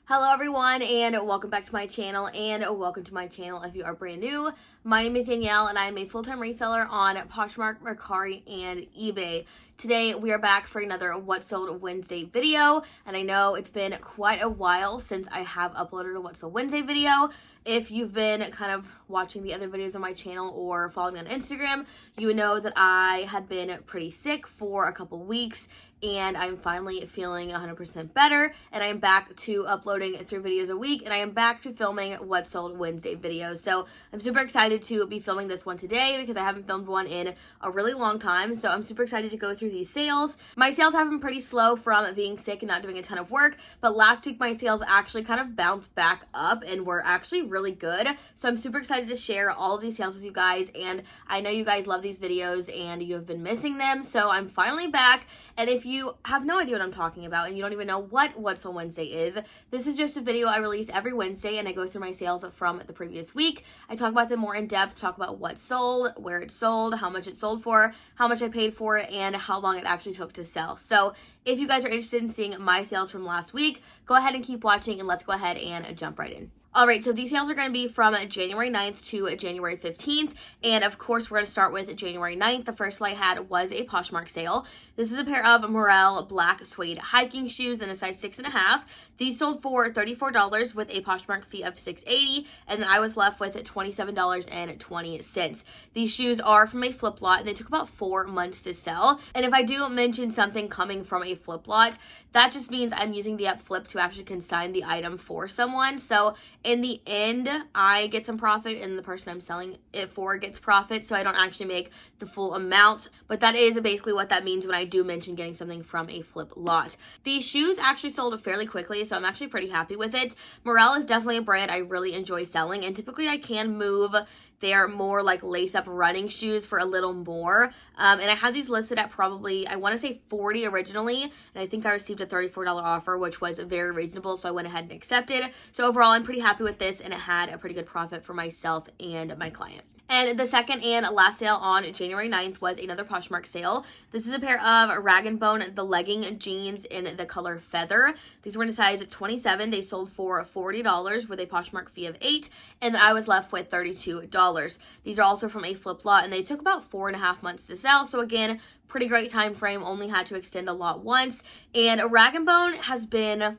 Hello everyone and welcome back to my channel if you are brand new. My name is Danielle and I am a full-time reseller on Poshmark, Mercari, and eBay. Today we are back for another What Sold Wednesday video, and I know it's been quite a while since I have uploaded a What Sold Wednesday video. If you've been kind of watching the other videos on my channel or following me on Instagram, you would know that I had been pretty sick for a couple weeks and I'm finally feeling 100% better, and I am back to uploading 3 videos a week, and I am back to filming What Sold Wednesday videos. So I'm super excited to be filming this one today because I haven't filmed one in a really long time, so I'm super excited to go through these sales. My sales have been pretty slow from being sick and not doing a ton of work, but last week my sales actually kind of bounced back up and were actually really good. So I'm super excited to share all of these sales with you guys, and I know you guys love these videos and you have been missing them, so I'm finally back. And if you have no idea what I'm talking about and you don't even know what Sold Wednesday is, this is just a video I release every Wednesday, and I go through my sales from the previous week. I talk about them more in depth, talk about what sold, where it sold, how much it sold for, how much I paid for it, and how long it actually took to sell. So if you guys are interested in seeing my sales from last week, go ahead and keep watching, and let's go ahead and jump right in. All right, so these sales are going to be from January 9th to January 15th, and of course, we're going to start with January 9th. The first sale I had was a Poshmark sale. This is a pair of Morel black suede hiking shoes in a size 6.5. These sold for $34 with a Poshmark fee of $6.80, and then I was left with $27.20. These shoes are from a flip lot, and they took about 4 months to sell. And if I do mention something coming from a flip lot, that just means I'm using the app Flip to actually consign the item for someone. So in the end, I get some profit and the person I'm selling it for gets profit, so I don't actually make the full amount, but that is basically what that means when I do mention getting something from a flip lot. These shoes actually sold fairly quickly, so I'm actually pretty happy with it. Morel is definitely a brand I really enjoy selling, and typically I can move their more like lace-up running shoes for a little more. And I had these listed at probably, I want to say $40 originally, and I think I received a $34 offer, which was very reasonable, so I went ahead and accepted. So overall, I'm pretty happy with this, and it had a pretty good profit for myself and my client. And the second and last sale on January 9th was another Poshmark sale. This is a pair of Rag & Bone, the legging jeans in the color Feather. These were in a size 27. They sold for $40 with a Poshmark fee of $8, and then I was left with $32. These are also from a flip lot, and they took about 4.5 months to sell. So again, pretty great time frame, only had to extend a lot once. And Rag & Bone has been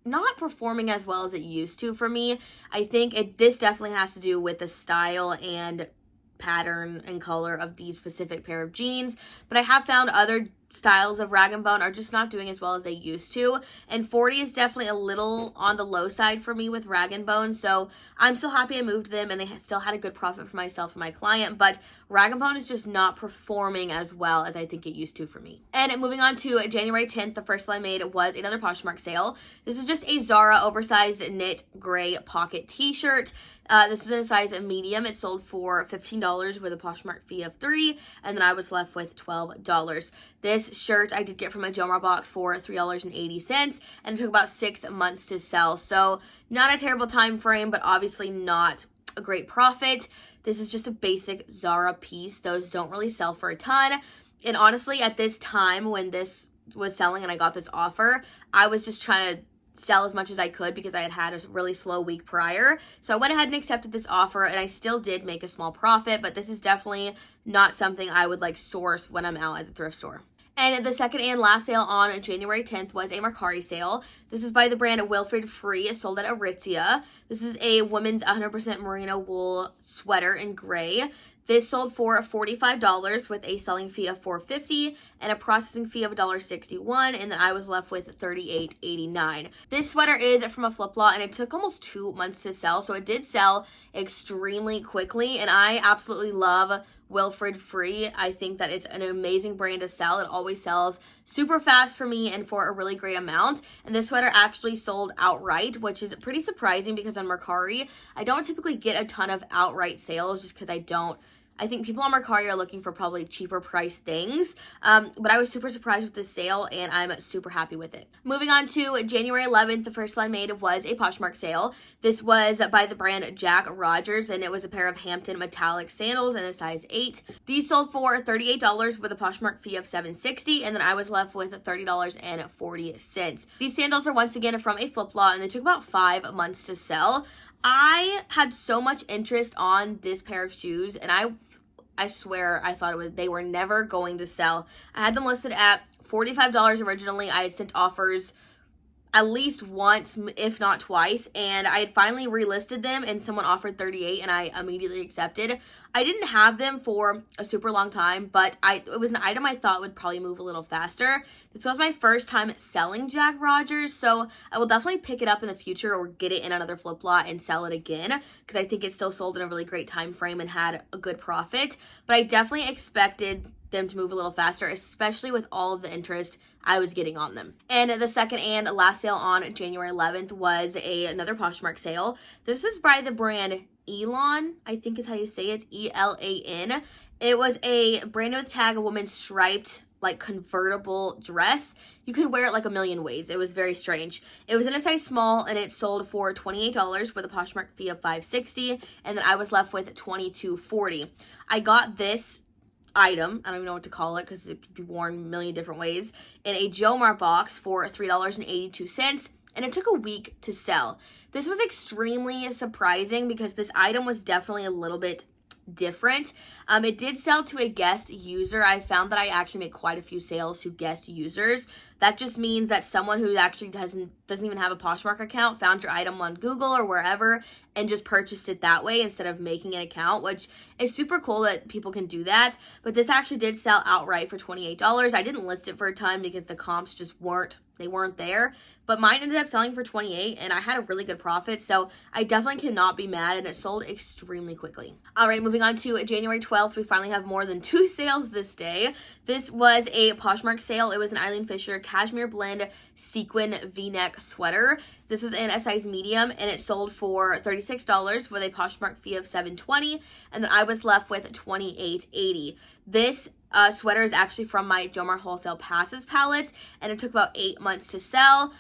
not performing as well as it used to for me. I think this definitely has to do with the style and pattern and color of these specific pair of jeans, but I have found other styles of Rag & Bone are just not doing as well as they used to, and 40 is definitely a little on the low side for me with Rag & Bone, so I'm still happy I moved them, and they still had a good profit for myself and my client, but Rag & Bone is just not performing as well as I think it used to for me. And moving on to January 10th, the first sale I made was another Poshmark sale. This is just a Zara oversized knit gray pocket t-shirt. This was in a size medium. It sold for $15 with a Poshmark fee of $3, and then I was left with $12. This shirt I did get from a JOMAR box for $3.80, and it took about 6 months to sell. So not a terrible time frame, but obviously not a great profit. This is just a basic Zara piece. Those don't really sell for a ton. And honestly, at this time when this was selling and I got this offer, I was just trying to sell as much as I could because I had a really slow week prior. So I went ahead and accepted this offer, and I still did make a small profit, but this is definitely not something I would like source when I'm out at the thrift store. And the second and last sale on January 10th was a Mercari sale. This is by the brand Wilfred Free, sold at Aritzia. This is a women's 100% merino wool sweater in gray. This sold for $45 with a selling fee of $4.50 and a processing fee of $1.61, and then I was left with $38.89. This sweater is from a flip lot, and it took almost 2 months to sell, so it did sell extremely quickly, and I absolutely love Wilfred Free. I think that it's an amazing brand to sell. It always sells super fast for me and for a really great amount. And this sweater actually sold outright, which is pretty surprising because on Mercari, I don't typically get a ton of outright sales just because I don't I think people on Mercari are looking for probably cheaper priced things, but I was super surprised with this sale, and I'm super happy with it. Moving on to January 11th, the first sale I made was a Poshmark sale. This was by the brand Jack Rogers, and it was a pair of Hampton metallic sandals in a size 8. These sold for $38 with a Poshmark fee of $7.60, and then I was left with $30.40. These sandals are once again from a flip lot, and they took about 5 months to sell. I had so much interest on this pair of shoes, and I swear I thought they were never going to sell. I had them listed at $45 originally. I had sent offers at least once, if not twice, and I had finally relisted them, and someone offered $38, and I immediately accepted. I didn't have them for a super long time, but it was an item I thought would probably move a little faster. This was my first time selling Jack Rogers, so I will definitely pick it up in the future or get it in another flip lot and sell it again, because I think it still sold in a really great time frame and had a good profit. But I definitely expected them to move a little faster, especially with all of the interest I was getting on them. And the second and last sale on January 11th was another Poshmark sale. This is by the brand Elan, I think is how you say it, E-L-A-N. It was a brand new with tag, a woman's striped like convertible dress. You could wear it like a million ways. It was very strange. It was in a size small, and it sold for $28 with a Poshmark fee of $5.60, and then I was left with $22.40. I got this item, I don't even know what to call it because it could be worn a million different ways, in a JOMAR box for $3.82, and it took a week to sell. This was extremely surprising because this item was definitely a little bit different. It did sell to a guest user. I found that I actually make quite a few sales to guest users. That just means that someone who actually doesn't even have a Poshmark account found your item on Google or wherever and just purchased it that way instead of making an account, which is super cool that people can do that. But this actually did sell outright for $28. I didn't list it for a time because the comps just weren't there, but mine ended up selling for $28, and I had a really good profit, so I definitely cannot be mad, and it sold extremely quickly. All right, moving on to January 12th, we finally have more than 2 sales this day. This was a Poshmark sale. It was an Eileen Fisher cashmere blend sequin v-neck sweater. This was in a size medium, and it sold for $36 with a Poshmark fee of $7.20, and then I was left with $28.80. This sweater is actually from my JOMAR Wholesale Passes palette, and it took about 8 months to sell.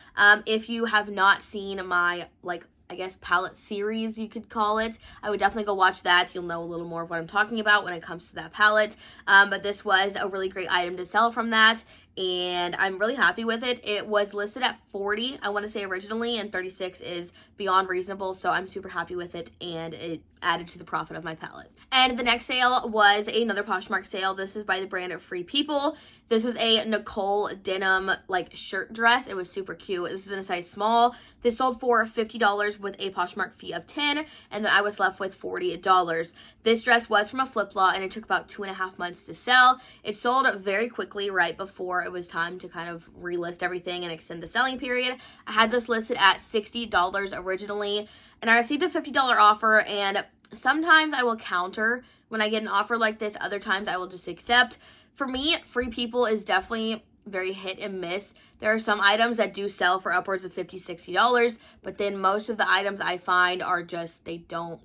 If you have not seen my, I guess, palette series, you could call it, I would definitely go watch that. You'll know a little more of what I'm talking about when it comes to that palette. But this was a really great item to sell from that, and I'm really happy with it. It was listed at $40, I want to say originally, and $36 is beyond reasonable, so I'm super happy with it, and it added to the profit of my palette. And the next sale was another Poshmark sale. This is by the brand of Free People. This was a Nicole denim shirt dress. It was super cute. This was in a size small. This sold for $50 with a Poshmark fee of $10, and then I was left with $40. This dress was from a flip lot, and it took about 2.5 months to sell. It sold very quickly right before it was time to kind of relist everything and extend the selling period. I had this listed at $60 originally, and I received a $50 offer, and sometimes I will counter when I get an offer like this. Other times I will just accept. For me, Free People is definitely very hit and miss. There are some items that do sell for upwards of $50, $60, but then most of the items I find are just, they don't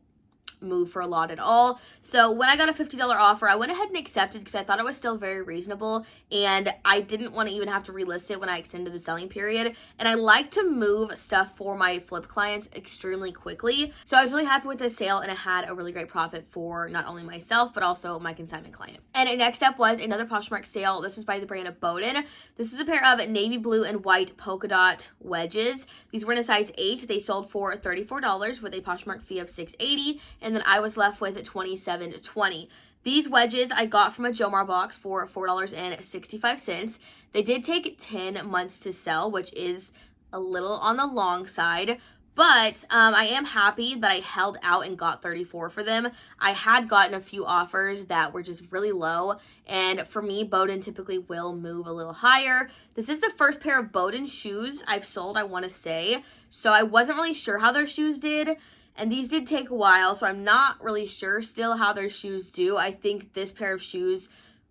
move for a lot at all. So when I got a $50 offer, I went ahead and accepted because I thought it was still very reasonable, and I didn't want to even have to relist it when I extended the selling period. And I like to move stuff for my flip clients extremely quickly. So I was really happy with this sale, and it had a really great profit for not only myself but also my consignment client. And next up was another Poshmark sale. This was by the brand of Bowden. This is a pair of navy blue and white polka dot wedges. These were in a size 8. They sold for $34 with a Poshmark fee of $6.80, and then I was left with $27.20. These wedges I got from a JOMAR box for $4.65. They did take 10 months to sell, which is a little on the long side, but I am happy that I held out and got $34 for them. I had gotten a few offers that were just really low, and for me, Bowden typically will move a little higher. This is the first pair of Bowden shoes I've sold, I want to say, so I wasn't really sure how their shoes did. And these did take a while, so I'm not really sure still how their shoes do. I think this pair of shoes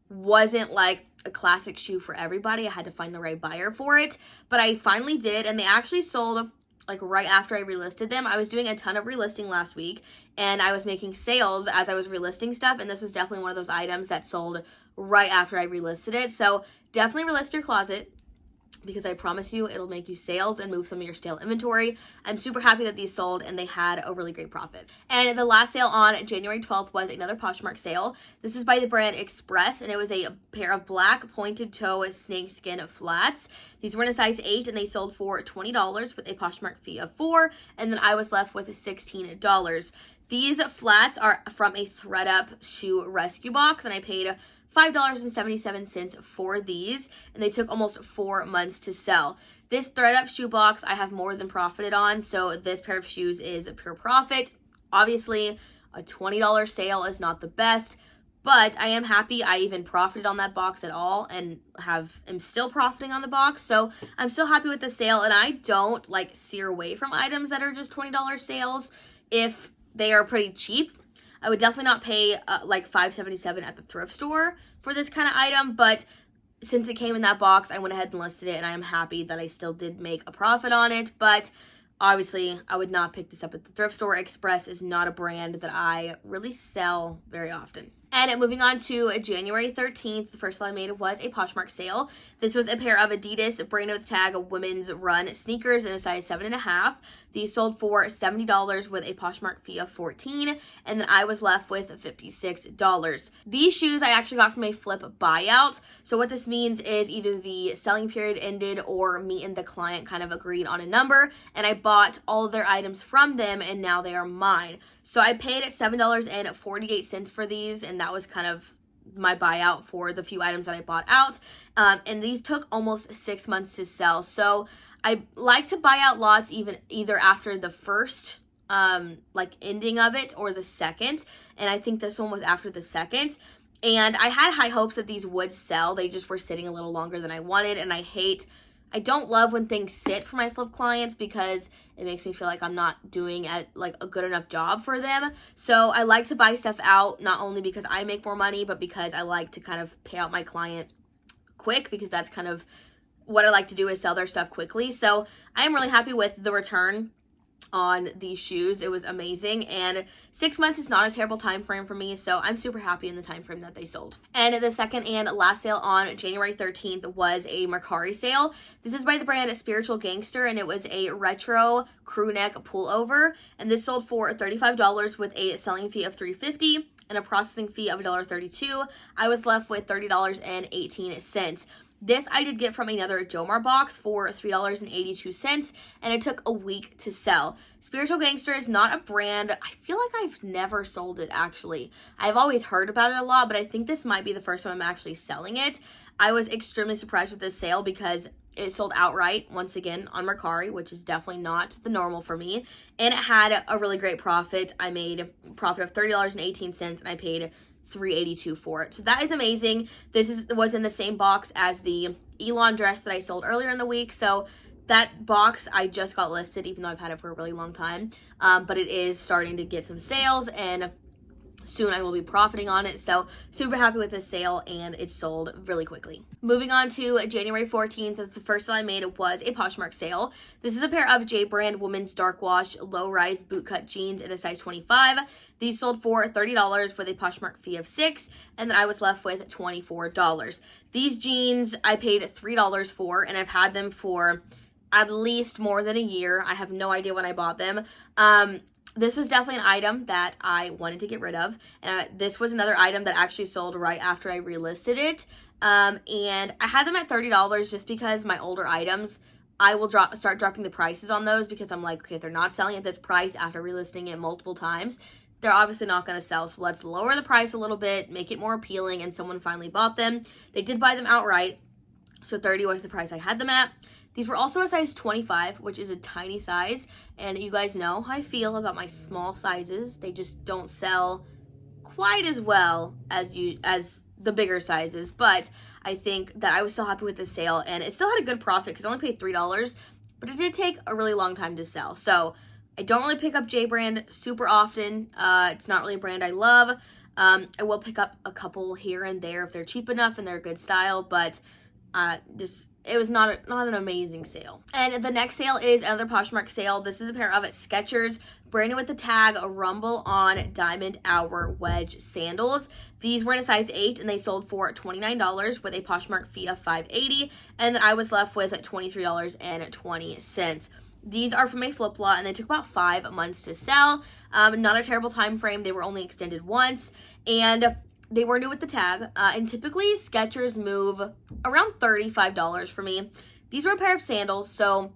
wasn't like a classic shoe for everybody. I had to find the right buyer for it, but I finally did, and they actually sold like right after I relisted them. I was doing a ton of relisting last week, and I was making sales as I was relisting stuff, and this was definitely one of those items that sold right after I relisted it. So definitely relist your closet, because I promise you it'll make you sales and move some of your stale inventory. I'm super happy that these sold and they had a really great profit. And the last sale on January 12th was another Poshmark sale. This is by the brand Express, and it was a pair of black pointed toe snakeskin flats. These were in a size 8 and they sold for $20 with a Poshmark fee of $4, and then I was left with $16. These flats are from a ThredUp shoe rescue box, and I paid $5.77 for these, and they took almost 4 months to sell. This ThredUp shoe box I have more than profited on, so this pair of shoes is pure profit. Obviously, a $20 sale is not the best, but I am happy I even profited on that box at all, and am still profiting on the box. So I'm still happy with the sale, and I don't like steer away from items that are just $20 sales if they are pretty cheap. I would definitely not pay like $5.77 at the thrift store for this kind of item, but since it came in that box, I went ahead and listed it, and I am happy that I still did make a profit on it. But obviously, I would not pick this up at the thrift store. Express is not a brand that I really sell very often. And moving on to January 13th, the first sale I made was a Poshmark sale. This was a pair of Adidas Brain with Tag women's run sneakers in a size 7.5. These sold for $70 with a Poshmark fee of $14, and then I was left with $56. These shoes I actually got from a flip buyout. So what this means is either the selling period ended or me and the client kind of agreed on a number, and I bought all of their items from them, and now they are mine. So I paid $7.48 for these, and that was kind of my buyout for the few items that I bought out. And these took almost 6 months to sell. So I like to buy out lots either after the first ending of it or the second. And I think this one was after the second. And I had high hopes that these would sell. They just were sitting a little longer than I wanted. And I don't love when things sit for my flip clients, because it makes me feel like I'm not doing a good enough job for them. So I like to buy stuff out, not only because I make more money, but because I like to kind of pay out my client quick, because that's kind of what I like to do, is sell their stuff quickly. So I am really happy with the return on these shoes. It was amazing, and 6 months is not a terrible time frame for me, so I'm super happy in the time frame that they sold. And the second and last sale on January 13th was a Mercari sale. This is by the brand Spiritual Gangster, and it was a retro crew neck pullover, and this sold for $35 with a selling fee of $3.50 and a processing fee of $1.32. I was left with $30.18. This I did get from another JOMAR box for $3.82, and it took a week to sell. Spiritual Gangster is not a brand. I feel like I've never sold it, actually. I've always heard about it a lot, but I think this might be the first time I'm actually selling it. I was extremely surprised with this sale because it sold outright, once again, on Mercari, which is definitely not the normal for me. And it had a really great profit. I made a profit of $30.18, and I paid $3.82 for it. So that is amazing. This was in the same box as the Elon dress that I sold earlier in the week. So that box I just got listed, even though I've had it for a really long time. But it is starting to get some sales, and soon I will be profiting on it. So super happy with this sale, and it sold really quickly. Moving on to January 14th, the first sale I made was a Poshmark sale. This is a pair of J brand women's dark wash low rise bootcut jeans in a size 25. These sold for $30 with a Poshmark fee of $6, and then I was left with $24. These jeans I paid $3 for, and I've had them for at least more than a year. I have no idea when I bought them. This was definitely an item that I wanted to get rid of. And this was another item that actually sold right after I relisted it. And I had them at $30 just because my older items, I will start dropping the prices on those, because I'm like, okay, if they're not selling at this price after relisting it multiple times, they're obviously not going to sell. So let's lower the price a little bit, make it more appealing. And someone finally bought them. They did buy them outright. So $30 was the price I had them at. These were also a size 25, which is a tiny size, and you guys know how I feel about my small sizes. They just don't sell quite as well as the bigger sizes, but I think that I was still happy with the sale, and it still had a good profit because I only paid $3, but it did take a really long time to sell. So I don't really pick up J brand super often. It's not really a brand I love. I will pick up a couple here and there if they're cheap enough and they're a good style, but It was not an amazing sale. And the next sale is another Poshmark sale. This is a pair of Skechers, brand new with the tag, Rumble On Diamond Hour Wedge sandals. These were in a size 8 and they sold for $29 with a Poshmark fee of $5.80. And then I was left with $23.20. These are from a flip lot and they took about 5 months to sell. Not a terrible time frame. They were only extended once. And they were new with the tag, and typically Skechers move around $35 for me. These were a pair of sandals, so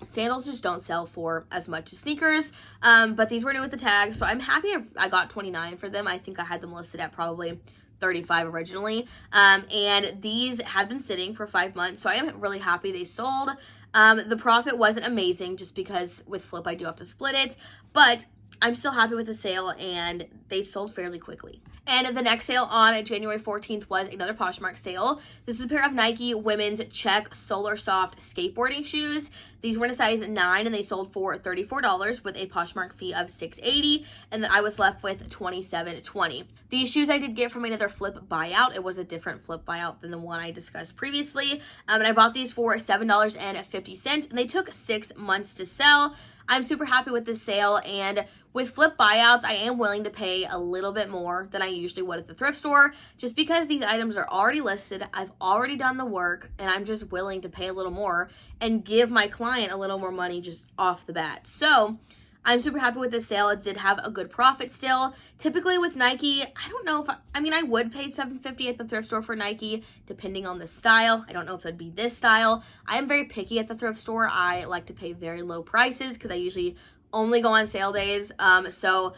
sandals just don't sell for as much as sneakers, but these were new with the tag, so I'm happy I got $29 for them. I think I had them listed at probably $35 originally, and these had been sitting for 5 months, so I am really happy they sold. The profit wasn't amazing just because with flip I do have to split it, but I'm still happy with the sale, and they sold fairly quickly. And the next sale on January 14th was another Poshmark sale. This is a pair of Nike women's check Solar Soft skateboarding shoes. These were in a size 9 and they sold for $34 with a Poshmark fee of $6.80, and then I was left with $27.20. These shoes I did get from another flip buyout. It was a different flip buyout than the one I discussed previously. And I bought these for $7.50 and they took 6 months to sell. I'm super happy with this sale, and with flip buyouts, I am willing to pay a little bit more than I usually would at the thrift store, just because these items are already listed, I've already done the work, and I'm just willing to pay a little more and give my client a little more money just off the bat. So I'm super happy with this sale. It did have a good profit still. Typically with Nike, I don't know if I would pay $7.50 at the thrift store for Nike, depending on the style. I don't know if it'd be this style. I am very picky at the thrift store. I like to pay very low prices because I usually only go on sale days. So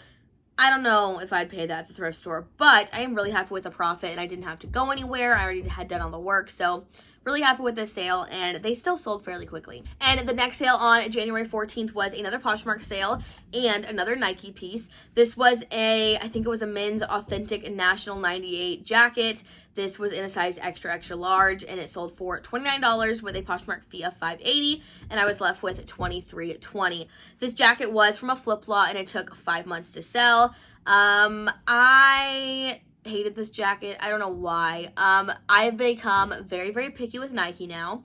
I don't know if I'd pay that at the thrift store, but I am really happy with the profit, and I didn't have to go anywhere. I already had done all the work, so really happy with this sale, and they still sold fairly quickly. And the next sale on January 14th was another Poshmark sale and another Nike piece. This was I think it was a men's authentic National 98 jacket. This was in a size extra, extra large, and it sold for $29 with a Poshmark fee of $5.80, and I was left with $23.20. This jacket was from a flip lot, and it took 5 months to sell. I hated this jacket. I don't know why. I've become very, very picky with Nike now.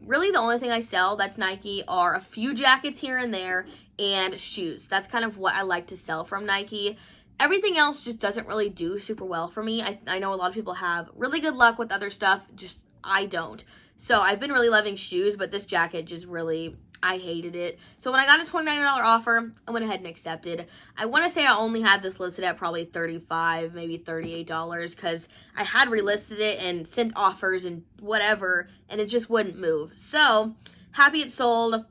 Really the only thing I sell that's Nike are a few jackets here and there and shoes. That's kind of what I like to sell from Nike. Everything else just doesn't really do super well for me. I know a lot of people have really good luck with other stuff, just I don't. So I've been really loving shoes, but this jacket just really, I hated it. So when I got a $29 offer, I went ahead and accepted. I want to say I only had this listed at probably $35, maybe $38, because I had relisted it and sent offers and whatever, and it just wouldn't move. So happy it sold.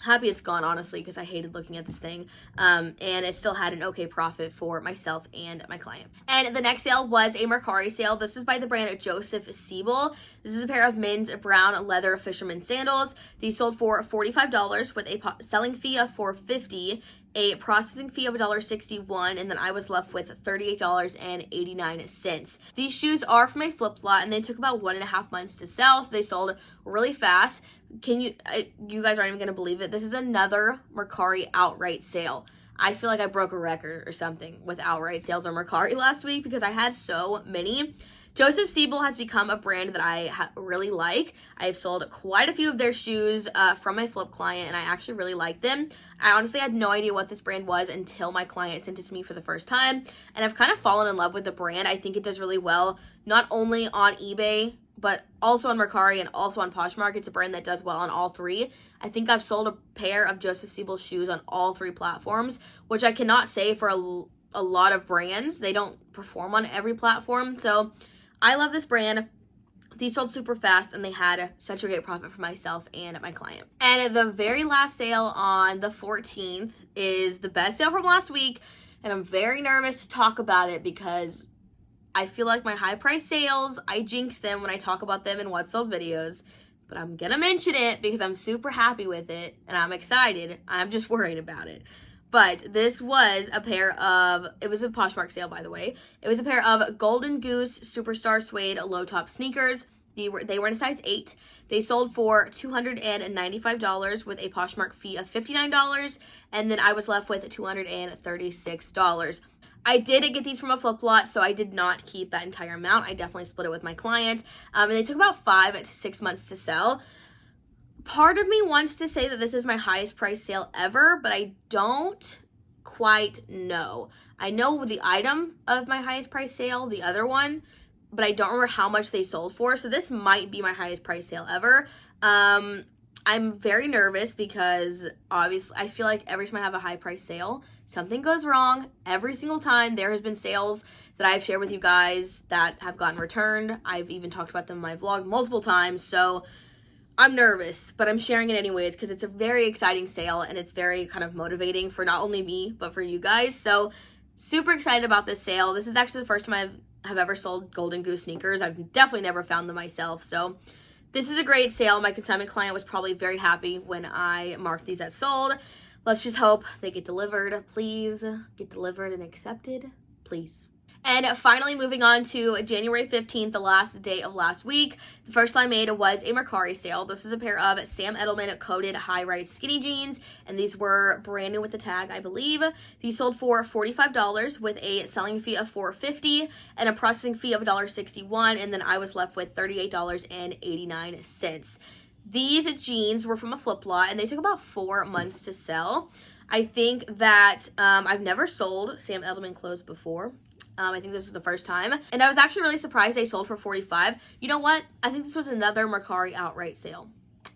Happy it's gone, honestly, because I hated looking at this thing, and it still had an okay profit for myself and my client. And the next sale was a Mercari sale. This is by the brand Joseph Siebel. This is a pair of men's brown leather fisherman sandals. These sold for $45 with a selling fee of $4.50, a processing fee of $1.61, and then I was left with $38.89. These shoes are from a flip lot, and they took about 1.5 months to sell, so they sold really fast. You guys aren't even going to believe it. This is another Mercari outright sale. I feel like I broke a record or something with outright sales on Mercari last week because I had so many. Joseph Siebel has become a brand that I really like. I've sold quite a few of their shoes from my flip client, and I actually really like them. I honestly had no idea what this brand was until my client sent it to me for the first time, and I've kind of fallen in love with the brand. I think it does really well, not only on eBay, but also on Mercari and also on Poshmark. It's a brand that does well on all three. I think I've sold a pair of Joseph Siebel shoes on all 3 platforms, which I cannot say for a lot of brands. They don't perform on every platform, so I love this brand. These sold super fast, and they had such a great profit for myself and my client. And the very last sale on the 14th is the best sale from last week, and I'm very nervous to talk about it because I feel like my high price sales, I jinx them when I talk about them in What Sold videos, but I'm gonna mention it because I'm super happy with it and I'm excited. I'm just worried about it. But this was a pair of, it was a Poshmark sale, by the way. It was a pair of Golden Goose Superstar Suede low top sneakers. They were in a size 8. They sold for $295 with a Poshmark fee of $59, and then I was left with $236. I did get these from a flip lot, so I did not keep that entire amount. I definitely split it with my client, and they took about 5 to 6 months to sell. Part of me wants to say that this is my highest price sale ever, but I don't quite know. I know the item of my highest price sale, the other one, but I don't remember how much they sold for, so this might be my highest price sale ever. I'm very nervous because obviously I feel like every time I have a high price sale, something goes wrong. Every single time there has been sales that I've shared with you guys that have gotten returned. I've even talked about them in my vlog multiple times, so I'm nervous, but I'm sharing it anyways because it's a very exciting sale and it's very kind of motivating for not only me, but for you guys. So super excited about this sale. This is actually the first time I have ever sold Golden Goose sneakers. I've definitely never found them myself, so this is a great sale. My consignment client was probably very happy when I marked these as sold. Let's just hope they get delivered. Please get delivered and accepted, please. And finally, moving on to January 15th, the last day of last week, the first I made was a Mercari sale. This is a pair of Sam Edelman coated high-rise skinny jeans, and these were brand new with the tag, I believe. These sold for $45 with a selling fee of $4.50 and a processing fee of $1.61, and then I was left with $38.89. These jeans were from a flip lot, and they took about 4 months to sell. I think that I've never sold Sam Edelman clothes before. I think this is the first time. And I was actually really surprised they sold for $45. You know what? I think this was another Mercari outright sale.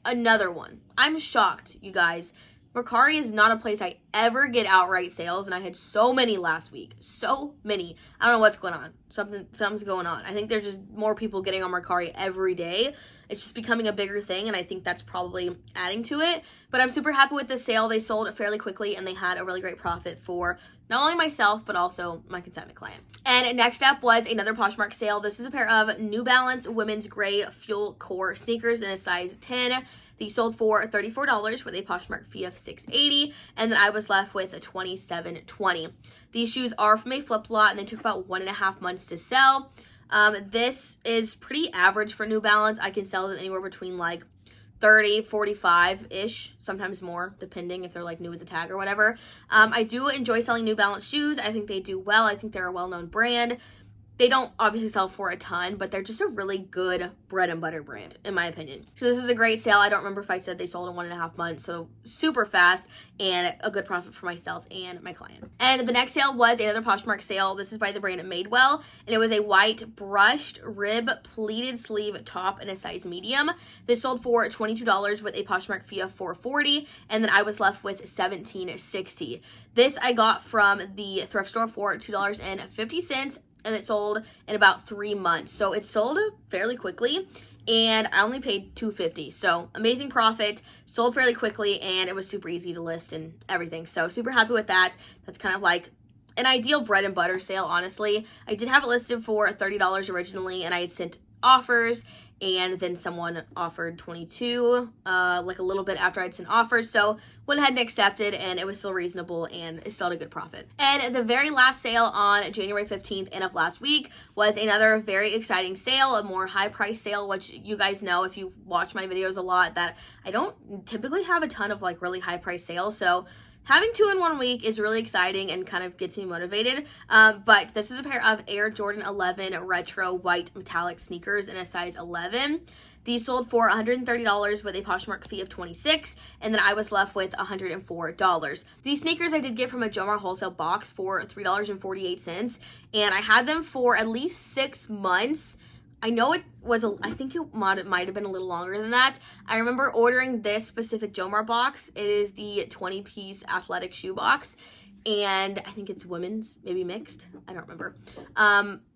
Another one. I'm shocked, you guys. Mercari is not a place I ever get outright sales, and I had so many last week. So many. I don't know what's going on. Something's going on. I think there's just more people getting on Mercari every day. It's just becoming a bigger thing, and I think that's probably adding to it. But I'm super happy with the sale. They sold it fairly quickly, and they had a really great profit for not only myself, but also my consignment client. And next up was another Poshmark sale. This is a pair of New Balance women's gray fuel core sneakers in a size 10. These sold for $34 with a Poshmark fee of $6.80, and then I was left with a $27.20. These shoes are from a flip lot, and they took about 1.5 months to sell. This is pretty average for New Balance. I can sell them anywhere between like 30, 45-ish, sometimes more, depending if they're like new as a tag or whatever. I do enjoy selling New Balance shoes. I think they do well. I think they're a well-known brand. They don't obviously sell for a ton, but they're just a really good bread and butter brand, in my opinion. So this is a great sale. I don't remember if I said they sold in 1.5 months, so super fast and a good profit for myself and my client. And the next sale was another Poshmark sale. This is by the brand Madewell, and it was a white brushed rib pleated sleeve top in a size medium. This sold for $22 with a Poshmark fee of $4.40, and then I was left with $17.60. This I got from the thrift store for $2.50. And it sold in about 3 months. So it sold fairly quickly, and I only paid $2.50. So amazing profit, sold fairly quickly, and it was super easy to list and everything. So super happy with that. That's kind of like an ideal bread and butter sale, honestly. I did have it listed for $30 originally, and I had sent offers, and then someone offered $22, like a little bit after I'd sent offers. So went ahead and accepted, and it was still reasonable, and it still had a good profit. And the very last sale on January 15th and of last week was another very exciting sale, a more high price sale, which you guys know if you've watched my videos a lot that I don't typically have a ton of like really high price sales. So having 2 in 1 week is really exciting and kind of gets me motivated. But this is a pair of Air Jordan 11 retro white metallic sneakers in a size 11. These sold for $130 with a Poshmark fee of $26, and then I was left with $104. These sneakers I did get from a JOMAR wholesale box for $3.48, and I had them for at least 6 months. I know it was, I think it might have been a little longer than that. I remember ordering this specific JOMAR box. It is the 20-piece athletic shoe box, and I think it's women's, maybe mixed. I don't remember.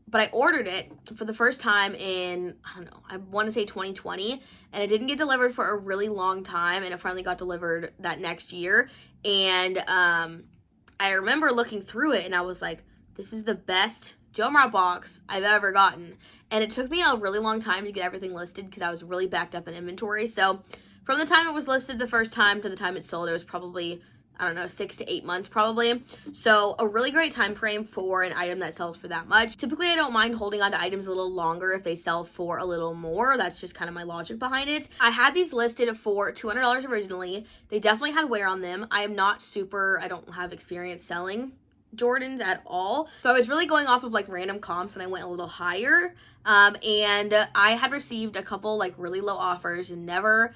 But I ordered it for the first time in, I don't know, I want to say 2020, and it didn't get delivered for a really long time, and it finally got delivered that next year. And I remember looking through it, and I was like, this is the best JOMAR box I've ever gotten. And it took me a really long time to get everything listed because I was really backed up in inventory. So from the time it was listed the first time to the time it sold, it was probably, I don't know, 6 to 8 months probably. So a really great time frame for an item that sells for that much. Typically, I don't mind holding on to items a little longer if they sell for a little more. That's just kind of my logic behind it. I had these listed for $200 originally. They definitely had wear on them. I don't have experience selling Jordans at all. So I was really going off of like random comps, and I went a little higher. And I had received a couple like really low offers and I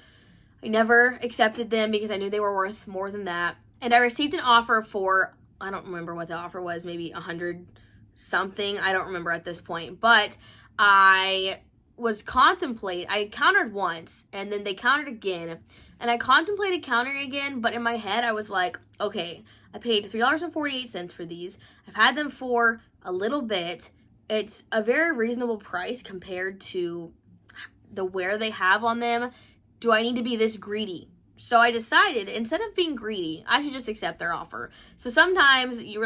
never accepted them because I knew they were worth more than that. And I received an offer for, I don't remember what the offer was, maybe 100 something. I don't remember at this point, but I countered once, and then they countered again, and I contemplated countering again, but in my head I was like, okay, I paid $3.48 for these. I've had them for a little bit. It's a very reasonable price compared to the wear they have on them. Do I need to be this greedy? So I decided, instead of being greedy, I should just accept their offer. So sometimes you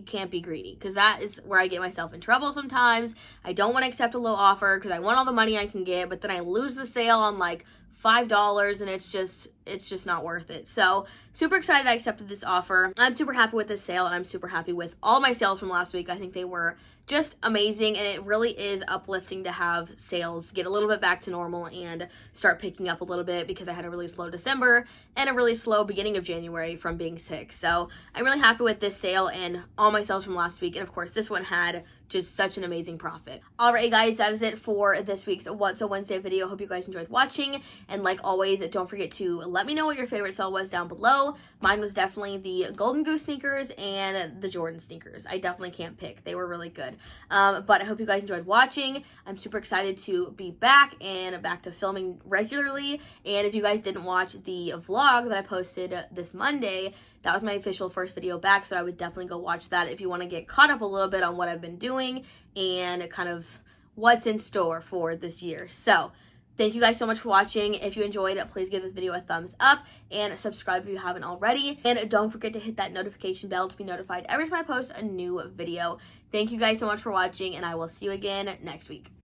can't be greedy, because that is where I get myself in trouble sometimes. I don't want to accept a low offer because I want all the money I can get, but then I lose the sale on like $5, and it's just not worth it. So super excited I accepted this offer. I'm super happy with this sale, and I'm super happy with all my sales from last week. I think they were just amazing, and it really is uplifting to have sales get a little bit back to normal and start picking up a little bit, because I had a really slow December and a really slow beginning of January from being sick. So I'm really happy with this sale and all my sales from last week, and of course this one had just such an amazing profit. Alright guys, that is it for this week's What's a Wednesday video. Hope you guys enjoyed watching, and like always, don't forget to let me know what your favorite sale was down below. Mine was definitely the Golden Goose sneakers and the Jordan sneakers. I definitely can't pick. They were really good. But I hope you guys enjoyed watching. I'm super excited to be back and back to filming regularly. And if you guys didn't watch the vlog that I posted this Monday, that was my official first video back, so I would definitely go watch that if you want to get caught up a little bit on what I've been doing and kind of what's in store for this year. So thank you guys so much for watching. If you enjoyed it, please give this video a thumbs up and subscribe if you haven't already. And don't forget to hit that notification bell to be notified every time I post a new video. Thank you guys so much for watching, and I will see you again next week.